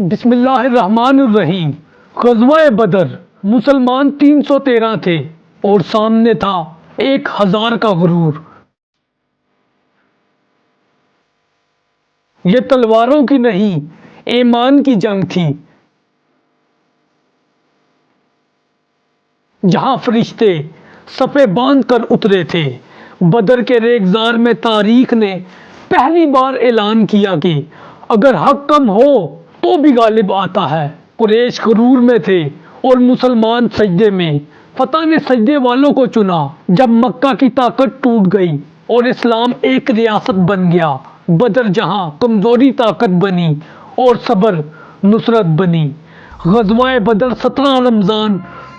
بسم اللہ الرحمن الرحیم۔ غزوہ بدر، مسلمان 313 تھے اور سامنے تھا 1000 کا غرور۔ یہ تلواروں کی نہیں، ایمان کی جنگ تھی، جہاں فرشتے صفیں باندھ کر اترے تھے۔ بدر کے ریگزار میں تاریخ نے پہلی بار اعلان کیا کہ اگر حق کم ہو تو بھی غالب آتا ہے۔ قریش غرور میں تھے اور مسلمان سجدے میں۔ فتح نے سجدے والوں کو چنا۔ جب مکہ کی طاقت ٹوٹ گئی اور اسلام ایک ریاست بن گیا، بدر جہاں کمزوری طاقت بنی اور صبر نصرت بنی۔ غزوہ بدر 17 رمضان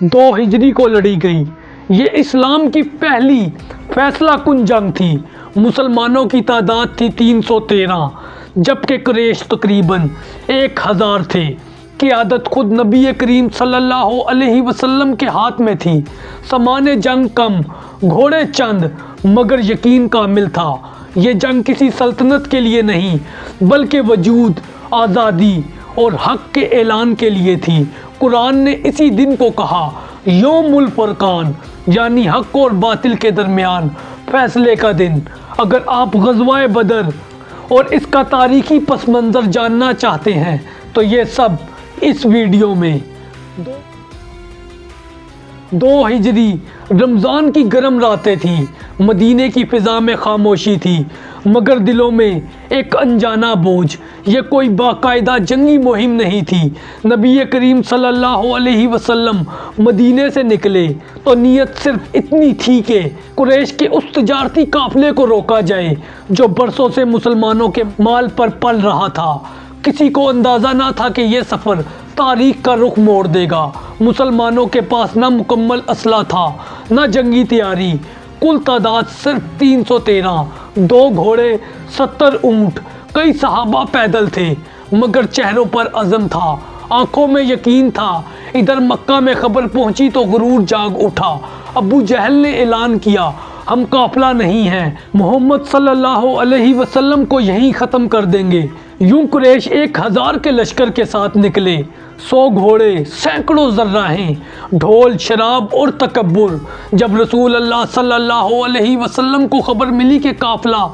2 ہجری کو لڑی گئی۔ یہ اسلام کی پہلی فیصلہ کن جنگ تھی۔ مسلمانوں کی تعداد تھی 313، جبکہ قریش تقریباً 1000 تھے۔ قیادت خود نبی کریم صلی اللہ علیہ وسلم کے ہاتھ میں تھی۔ سامان جنگ کم، گھوڑے چند، مگر یقین کامل تھا۔ یہ جنگ کسی سلطنت کے لیے نہیں، بلکہ وجود، آزادی اور حق کے اعلان کے لیے تھی۔ قرآن نے اسی دن کو کہا یوم الفرقان، یعنی حق اور باطل کے درمیان فیصلے کا دن۔ اگر آپ غزوہ بدر اور اس کا تاریخی پس منظر جاننا چاہتے ہیں تو یہ سب اس ویڈیو میں۔ 2 ہجری رمضان کی گرم راتیں تھیں۔ مدینے کی فضا میں خاموشی تھی، مگر دلوں میں ایک انجانا بوجھ۔ یہ کوئی باقاعدہ جنگی مہم نہیں تھی۔ نبی کریم صلی اللہ علیہ وسلم مدینے سے نکلے تو نیت صرف اتنی تھی کہ قریش کے اس تجارتی قافلے کو روکا جائے جو برسوں سے مسلمانوں کے مال پر پل رہا تھا۔ کسی کو اندازہ نہ تھا کہ یہ سفر تاریخ کا رخ موڑ دے گا۔ مسلمانوں کے پاس نہ مکمل اسلحہ تھا، نہ جنگی تیاری۔ کل تعداد صرف 313، 2 گھوڑے، 70 اونٹ، کئی صحابہ پیدل تھے، مگر چہروں پر عزم تھا، آنکھوں میں یقین تھا۔ ادھر مکہ میں خبر پہنچی تو غرور جاگ اٹھا۔ ابو جہل نے اعلان کیا ہم قافلہ نہیں ہیں، محمد صلی اللہ علیہ وسلم کو یہیں ختم کر دیں گے۔ یوں قریش 1000 کے لشکر کے ساتھ نکلے، 100 گھوڑے، سینکڑوں ذرائیں، ڈھول، شراب اور تکبر۔ جب رسول اللہ صلی اللہ علیہ وسلم کو خبر ملی کہ قافلہ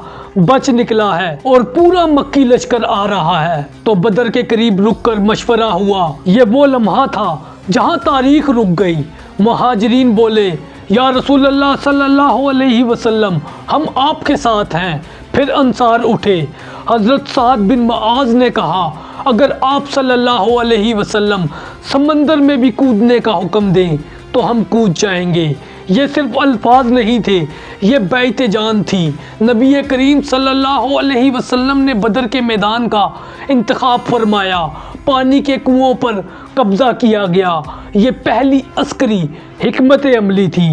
بچ نکلا ہے اور پورا مکی لشکر آ رہا ہے تو بدر کے قریب رک کر مشورہ ہوا۔ یہ وہ لمحہ تھا جہاں تاریخ رک گئی۔ مہاجرین بولے یا رسول اللہ صلی اللہ علیہ وسلم، ہم آپ کے ساتھ ہیں۔ پھر انصار اٹھے۔ حضرت سعد بن معاذ نے کہا اگر آپ صلی اللہ علیہ وسلم سمندر میں بھی کودنے کا حکم دیں تو ہم کود جائیں گے۔ یہ صرف الفاظ نہیں تھے، یہ بیعت جان تھی۔ نبی کریم صلی اللہ علیہ وسلم نے بدر کے میدان کا انتخاب فرمایا، پانی کے کنویں پر قبضہ کیا گیا۔ یہ پہلی عسکری حکمت عملی تھی۔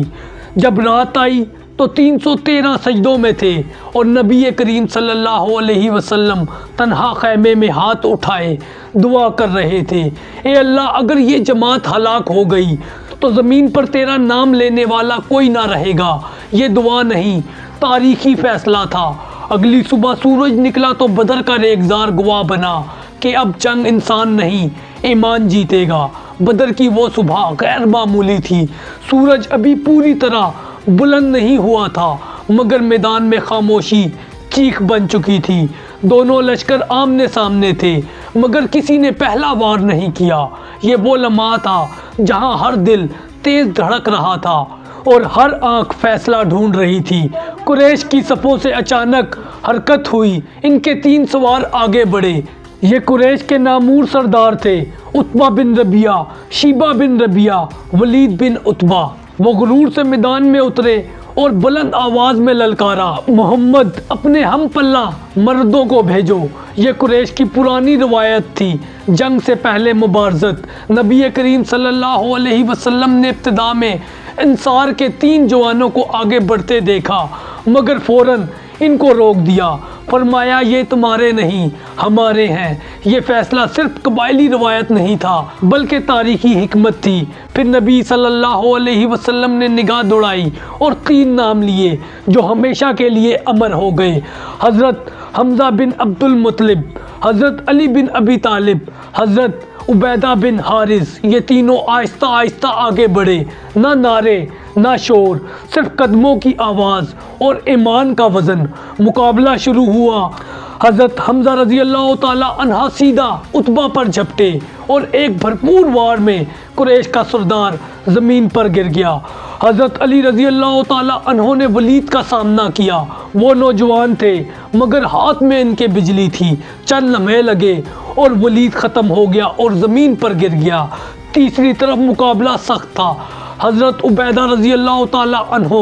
جب رات آئی تو 313 سجدوں میں تھے اور نبی کریم صلی اللہ علیہ وسلم تنہا خیمے میں ہاتھ اٹھائے دعا کر رہے تھے، اے اللہ اگر یہ جماعت ہلاک ہو گئی تو زمین پر تیرا نام لینے والا کوئی نہ رہے گا۔ یہ دعا نہیں، تاریخی فیصلہ تھا۔ اگلی صبح سورج نکلا تو بدر کا ریگزار گواہ بنا کہ اب جنگ انسان نہیں، ایمان جیتے گا۔ بدر کی وہ صبح غیر معمولی تھی۔ سورج ابھی پوری طرح بلند نہیں ہوا تھا، مگر میدان میں خاموشی چیخ بن چکی تھی۔ دونوں لشکر آمنے سامنے تھے، مگر کسی نے پہلا وار نہیں کیا۔ یہ وہ لمحہ تھا جہاں ہر دل تیز دھڑک رہا تھا اور ہر آنکھ فیصلہ ڈھونڈ رہی تھی۔ قریش کی صفوں سے اچانک حرکت ہوئی۔ ان کے 3 سوار آگے بڑھے۔ یہ قریش کے نامور سردار تھے، عتبہ بن ربیعہ، شیبہ بن ربیعہ، ولید بن عتبہ۔ وہ غرور سے میدان میں اترے اور بلند آواز میں للکارا، محمد اپنے ہم پلہ مردوں کو بھیجو۔ یہ قریش کی پرانی روایت تھی، جنگ سے پہلے مبارزت۔ نبی کریم صلی اللہ علیہ وسلم نے ابتدا میں انصار کے 3 جوانوں کو آگے بڑھتے دیکھا، مگر فوراً ان کو روک دیا۔ فرمایا یہ تمہارے نہیں، ہمارے ہیں۔ یہ فیصلہ صرف قبائلی روایت نہیں تھا بلکہ تاریخی حکمت تھی۔ پھر نبی صلی اللہ علیہ وسلم نے نگاہ دوڑائی اور 3 نام لیے جو ہمیشہ کے لیے امر ہو گئے، حضرت حمزہ بن عبد المطلب، حضرت علی بن ابی طالب، حضرت عبیدہ بن حارث، یہ تینوں آہستہ آہستہ آگے بڑھے۔ نہ نعرے نہ شور، صرف قدموں کی آواز اور ایمان کا وزن۔ مقابلہ شروع ہوا۔ حضرت حمزہ رضی اللہ تعالیٰ عنہ سیدھا عتبہ پر جھپٹے اور ایک بھرپور وار میں قریش کا سردار زمین پر گر گیا۔ حضرت علی رضی اللہ تعالیٰ عنہ نے ولید کا سامنا کیا۔ وہ نوجوان تھے مگر ہاتھ میں ان کے بجلی تھی۔ چند لمحے لگے اور ولید ختم ہو گیا اور زمین پر گر گیا۔ تیسری طرف مقابلہ سخت تھا۔ حضرت عبیدہ رضی اللہ تعالیٰ عنہ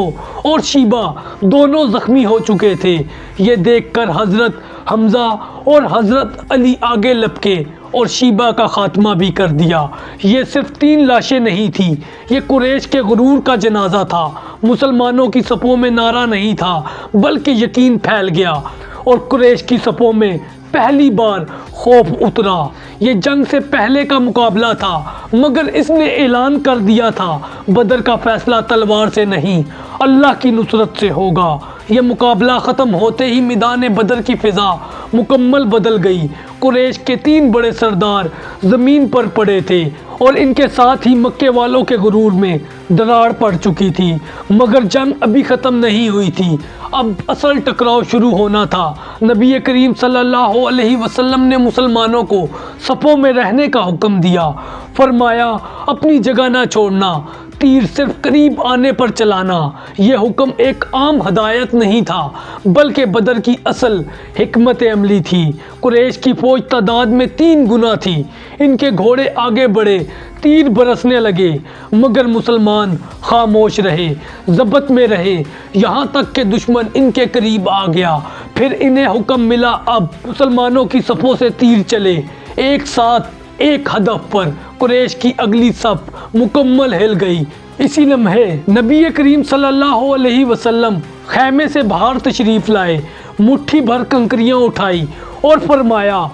اور شیبہ دونوں زخمی ہو چکے تھے۔ یہ دیکھ کر حضرت حمزہ اور حضرت علی آگے لپکے اور شیبہ کا خاتمہ بھی کر دیا۔ یہ صرف 3 لاشیں نہیں تھیں، یہ قریش کے غرور کا جنازہ تھا۔ مسلمانوں کی صفوں میں نعرہ نہیں تھا بلکہ یقین پھیل گیا اور قریش کی صفوں میں پہلی بار خوف اترا۔ یہ جنگ سے پہلے کا مقابلہ تھا مگر اس نے اعلان کر دیا تھا بدر کا فیصلہ تلوار سے نہیں، اللہ کی نصرت سے ہوگا۔ یہ مقابلہ ختم ہوتے ہی میدان بدر کی فضا مکمل بدل گئی۔ قریش کے 3 بڑے سردار زمین پر پڑے تھے اور ان کے ساتھ ہی مکے والوں کے غرور میں دراڑ پڑ چکی تھی۔ مگر جنگ ابھی ختم نہیں ہوئی تھی، اب اصل ٹکراؤ شروع ہونا تھا۔ نبی کریم صلی اللہ علیہ وسلم نے مسلمانوں کو صفوں میں رہنے کا حکم دیا۔ فرمایا اپنی جگہ نہ چھوڑنا، تیر صرف قریب آنے پر چلانا۔ یہ حکم ایک عام ہدایت نہیں تھا بلکہ بدر کی اصل حکمت عملی تھی۔ قریش کی فوج تعداد میں 3 گنا تھی۔ ان کے گھوڑے آگے بڑھے، تیر برسنے لگے مگر مسلمان خاموش رہے، ضبط میں رہے، یہاں تک کہ دشمن ان کے قریب آ گیا۔ پھر انہیں حکم ملا اب مسلمانوں کی صفوں سے تیر چلے، ایک ساتھ ایک ہدف پر۔ قریش کی اگلی صف مکمل ہل گئی۔ اسی لمحے نبی کریم صلی اللہ علیہ وسلم خیمے سے باہر تشریف لائے، مٹھی بھر کنکریاں اٹھائی اور فرمایا،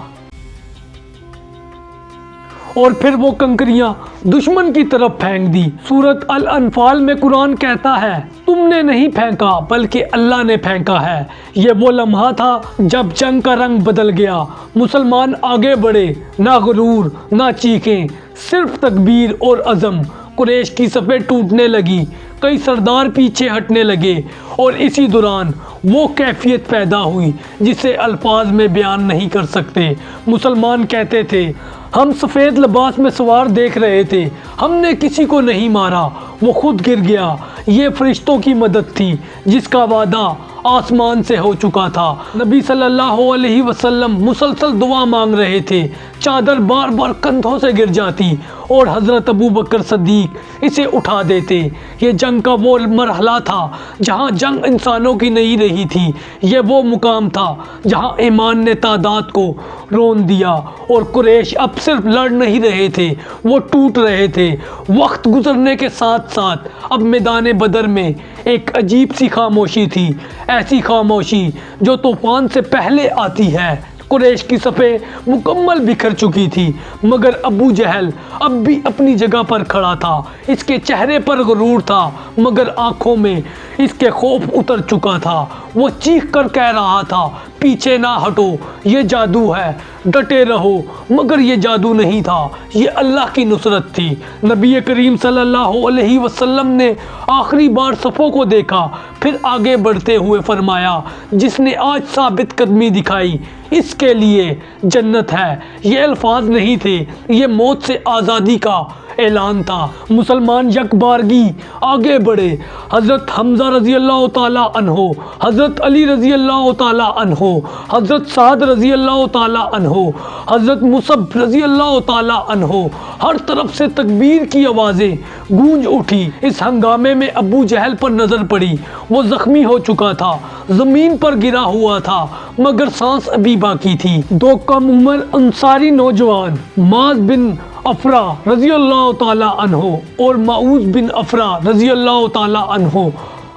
اور پھر وہ کنکریاں دشمن کی طرف پھینک دی۔ سورۃ الانفال میں قرآن کہتا ہے تم نے نہیں پھینکا بلکہ اللہ نے پھینکا ہے۔ یہ وہ لمحہ تھا جب جنگ کا رنگ بدل گیا۔ مسلمان آگے بڑھے، نہ غرور نہ چیخیں، صرف تکبیر اور عزم۔ قریش کی صفیں ٹوٹنے لگی، کئی سردار پیچھے ہٹنے لگے اور اسی دوران وہ کیفیت پیدا ہوئی جسے الفاظ میں بیان نہیں کر سکتے۔ مسلمان کہتے تھے ہم سفید لباس میں سوار دیکھ رہے تھے، ہم نے کسی کو نہیں مارا، وہ خود گر گیا۔ یہ فرشتوں کی مدد تھی جس کا وعدہ آسمان سے ہو چکا تھا۔ نبی صلی اللہ علیہ وسلم مسلسل دعا مانگ رہے تھے، چادر بار بار کندھوں سے گر جاتی اور حضرت ابو بکر صدیق اسے اٹھا دیتے۔ یہ جنگ کا وہ مرحلہ تھا جہاں جنگ انسانوں کی نہیں رہی تھی، یہ وہ مقام تھا جہاں ایمان نے تعداد کو رون دیا اور قریش اب صرف لڑ نہیں رہے تھے، وہ ٹوٹ رہے تھے۔ وقت گزرنے کے ساتھ ساتھ اب میدان بدر میں ایک عجیب سی خاموشی تھی، ایسی خاموشی جو طوفان سے پہلے آتی ہے۔ قریش کی صفیں مکمل بکھر چکی تھی مگر ابو جہل اب بھی اپنی جگہ پر کھڑا تھا۔ اس کے چہرے پر غرور تھا مگر آنکھوں میں اس کے خوف اتر چکا تھا۔ وہ چیخ کر کہہ رہا تھا پیچھے نہ ہٹو، یہ جادو ہے، ڈٹے رہو۔ مگر یہ جادو نہیں تھا، یہ اللہ کی نصرت تھی۔ نبی کریم صلی اللہ علیہ وسلم نے آخری بار صفوں کو دیکھا، پھر آگے بڑھتے ہوئے فرمایا جس نے آج ثابت قدمی دکھائی اس کے لیے جنت ہے۔ یہ الفاظ نہیں تھے، یہ موت سے آزادی کا اعلان تھا۔ مسلمان یک بارگی آگے بڑھے۔ حضرت حمزہ رضی اللہ تعالیٰ عنہ، حضرت علی رضی اللہ تعالیٰ عنہ، حضرت سعد رضی اللہ تعالیٰ عنہ، حضرت مصعب رضی اللہ تعالیٰ عنہ، ہر طرف سے تکبیر کی آوازیں گونج اٹھی۔ اس ہنگامے میں ابو جہل پر نظر پڑی، وہ زخمی ہو چکا تھا، زمین پر گرا ہوا تھا مگر سانس ابھی باقی تھی۔ 2 کم عمر انصاری نوجوان معاذ بن افرا رضی اللہ تعالیٰ عنہ اور معوذ بن افرا رضی اللہ تعالیٰ عنہ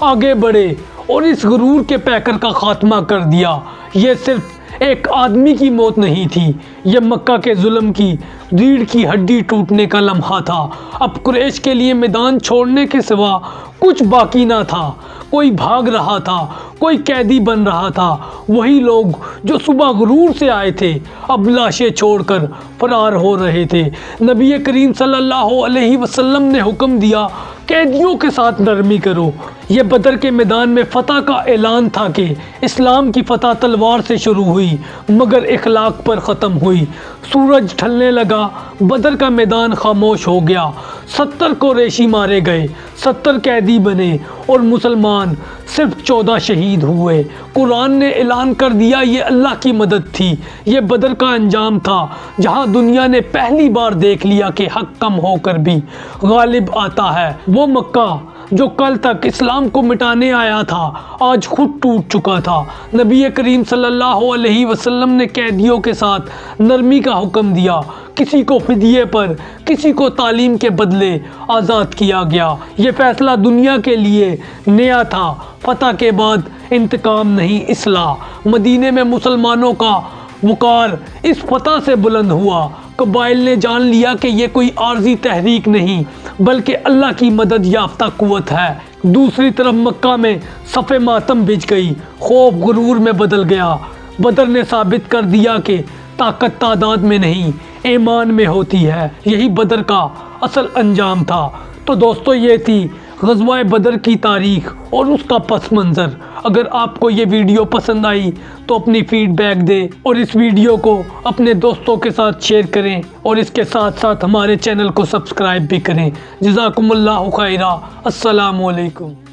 آگے بڑھے اور اس غرور کے پیکر کا خاتمہ کر دیا۔ یہ صرف ایک آدمی کی موت نہیں تھی، یہ مکہ کے ظلم کی ریڑھ کی ہڈی ٹوٹنے کا لمحہ تھا۔ اب قریش کے لیے میدان چھوڑنے کے سوا کچھ باقی نہ تھا۔ کوئی بھاگ رہا تھا، کوئی قیدی بن رہا تھا۔ وہی لوگ جو صبح غرور سے آئے تھے اب لاشیں چھوڑ کر فرار ہو رہے تھے۔ نبی کریم صلی اللہ علیہ وسلم نے حکم دیا قیدیوں کے ساتھ نرمی کرو۔ یہ بدر کے میدان میں فتح کا اعلان تھا کہ اسلام کی فتح تلوار سے شروع ہوئی مگر اخلاق پر ختم ہوئی۔ سورج ڈھلنے لگا، بدر کا میدان خاموش ہو گیا۔ 70 قریشی مارے گئے، 70 قیدی بنے اور مسلمان صرف 14 شہید ہوئے۔ قرآن نے اعلان کر دیا یہ اللہ کی مدد تھی۔ یہ بدر کا انجام تھا جہاں دنیا نے پہلی بار دیکھ لیا کہ حق کم ہو کر بھی غالب آتا ہے۔ وہ مکہ جو کل تک اسلام کو مٹانے آیا تھا آج خود ٹوٹ چکا تھا۔ نبی کریم صلی اللہ علیہ وسلم نے قیدیوں کے ساتھ نرمی کا حکم دیا۔ کسی کو فدیے پر، کسی کو تعلیم کے بدلے آزاد کیا گیا۔ یہ فیصلہ دنیا کے لیے نیا تھا۔ فتح کے بعد انتقام نہیں، اصلاح۔ مدینے میں مسلمانوں کا وقار اس فتح سے بلند ہوا۔ قبائل نے جان لیا کہ یہ کوئی عارضی تحریک نہیں بلکہ اللہ کی مدد یافتہ قوت ہے۔ دوسری طرف مکہ میں صف ماتم بچھ گئی، خوف غرور میں بدل گیا۔ بدر نے ثابت کر دیا کہ طاقت تعداد میں نہیں، ایمان میں ہوتی ہے۔ یہی بدر کا اصل انجام تھا۔ تو دوستو، یہ تھی غزوہ بدر کی تاریخ اور اس کا پس منظر۔ اگر آپ کو یہ ویڈیو پسند آئی تو اپنی فیڈ بیک دیں اور اس ویڈیو کو اپنے دوستوں کے ساتھ شیئر کریں اور اس کے ساتھ ساتھ ہمارے چینل کو سبسکرائب بھی کریں۔ جزاکم اللہ خیرہ۔ السلام علیکم۔